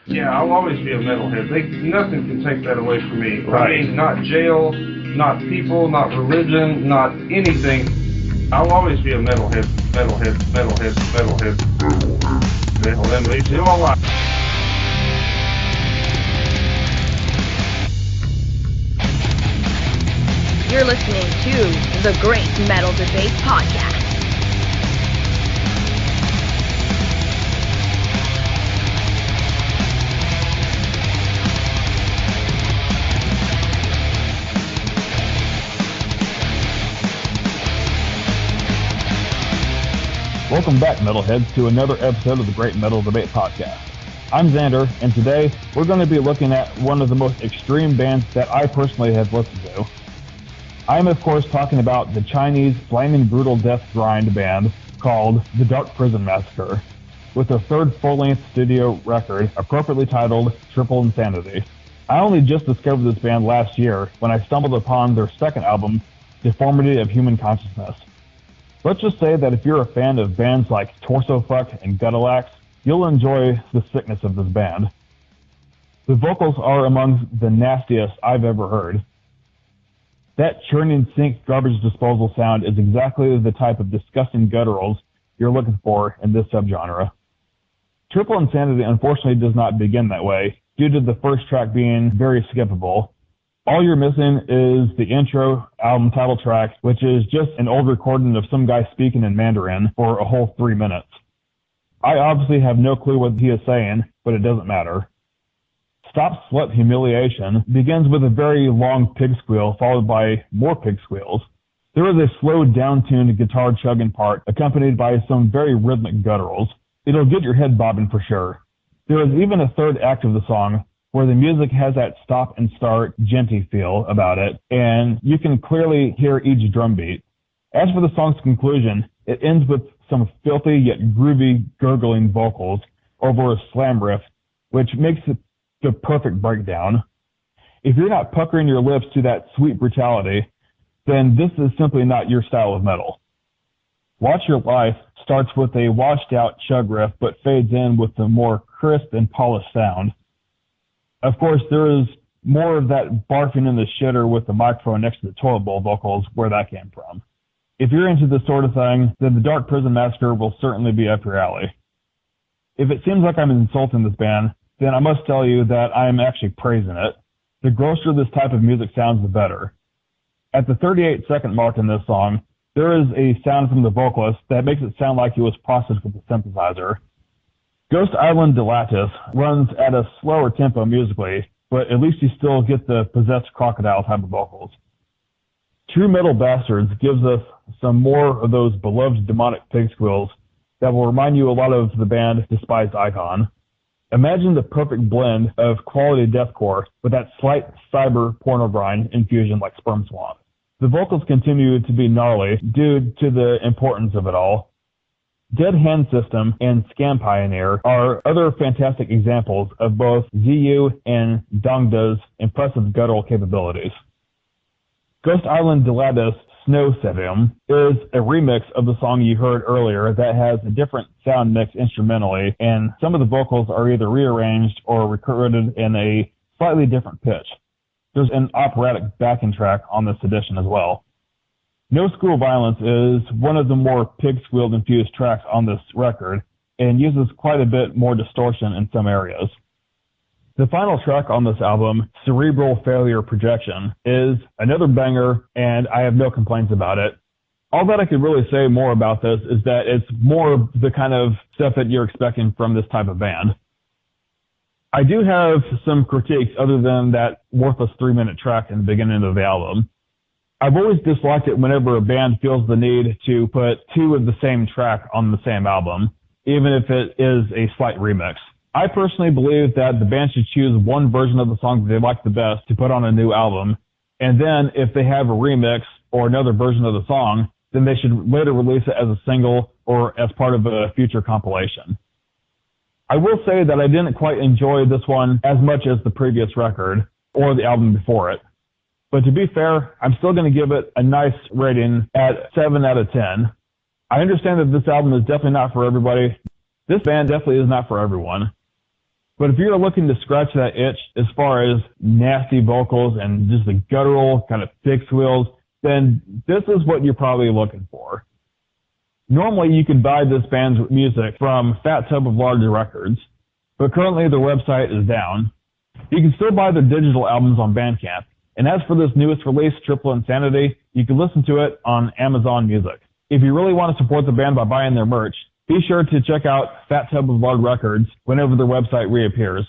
Yeah, I'll always be a metalhead. Nothing can take that away from me. Right. I mean, not jail, not people, not religion, not anything. I'll always be a metalhead. Metalhead, leads to all life. You're listening to the Great Metal Debate Podcast. Welcome back, Metalheads, to another episode of the Great Metal Debate Podcast. I'm Xander, and today we're going to be looking at one of the most extreme bands that I personally have listened to. I'm, of course, talking about the Chinese flaming brutal death grind band called the Dark Prison Massacre, with their third full-length studio record appropriately titled Triple Insanity. I only just discovered this band last year when I stumbled upon their second album, Deformity of Human Consciousness. Let's just say that if you're a fan of bands like Torsofuck and Gutalax, you'll enjoy the sickness of this band. The vocals are among the nastiest I've ever heard. That churning sink garbage disposal sound is exactly the type of disgusting gutturals you're looking for in this subgenre. Triple Insanity unfortunately does not begin that way, due to the first track being very skippable. All you're missing is the intro album title track, which is just an old recording of some guy speaking in Mandarin for a whole 3 minutes. I obviously have no clue what he is saying, but it doesn't matter. Stop Slut Humiliation begins with a very long pig squeal followed by more pig squeals. There is a slow down-tuned guitar chugging part accompanied by some very rhythmic gutturals. It'll get your head bobbing for sure. There is even a third act of the song where the music has that stop and start djenty feel about it, and you can clearly hear each drum beat. As for the song's conclusion, it ends with some filthy yet groovy gurgling vocals over a slam riff, which makes it the perfect breakdown. If you're not puckering your lips to that sweet brutality, then this is simply not your style of metal. Watch Your Life starts with a washed out chug riff but fades in with a more crisp and polished sound. Of course, there is more of that barfing in the shitter with the microphone next to the toilet bowl vocals where that came from. If you're into this sort of thing, then the Dark Prison Massacre will certainly be up your alley. If it seems like I'm insulting this band, then I must tell you that I am actually praising it. The grosser this type of music sounds, the better. At the 38-second mark in this song, there is a sound from the vocalist that makes it sound like it was processed with a synthesizer. Ghost Island Dilatus runs at a slower tempo musically, but at least you still get the possessed crocodile type of vocals. True Metal Bastards gives us some more of those beloved demonic pig squeals that will remind you a lot of the band Despised Icon. Imagine the perfect blend of quality deathcore with that slight cyber porno grind infusion like Sperm Swamp. The vocals continue to be gnarly due to the importance of it all. Dead Hand System and Scam Pioneer are other fantastic examples of both ZU and Dongda's impressive guttural capabilities. Ghost Island Dilatus Snow Sedium is a remix of the song you heard earlier that has a different sound mix instrumentally, and some of the vocals are either rearranged or recorded in a slightly different pitch. There's an operatic backing track on this edition as well. No School Violence is one of the more pig squealed infused tracks on this record and uses quite a bit more distortion in some areas. The final track on this album, Cerebral Failure Projection, is another banger, and I have no complaints about it. All that I could really say more about this is that it's more of the kind of stuff that you're expecting from this type of band. I do have some critiques other than that worthless 3-minute track in the beginning of the album. I've always disliked it whenever a band feels the need to put two of the same track on the same album, even if it is a slight remix. I personally believe that the band should choose one version of the song that they like the best to put on a new album, and then if they have a remix or another version of the song, then they should later release it as a single or as part of a future compilation. I will say that I didn't quite enjoy this one as much as the previous record or the album before it. But to be fair, I'm still going to give it a nice rating at 7 out of 10. I understand that this album is definitely not for everybody. This band definitely is not for everyone. But if you're looking to scratch that itch as far as nasty vocals and just the guttural kind of thick squeals, then this is what you're probably looking for. Normally, you could buy this band's music from Fat Tub of Larger Records, but currently their website is down. You can still buy their digital albums on Bandcamp, and as for this newest release, Triple Insanity, you can listen to it on Amazon Music. If you really want to support the band by buying their merch, be sure to check out Fat Tub of Large Records whenever their website reappears.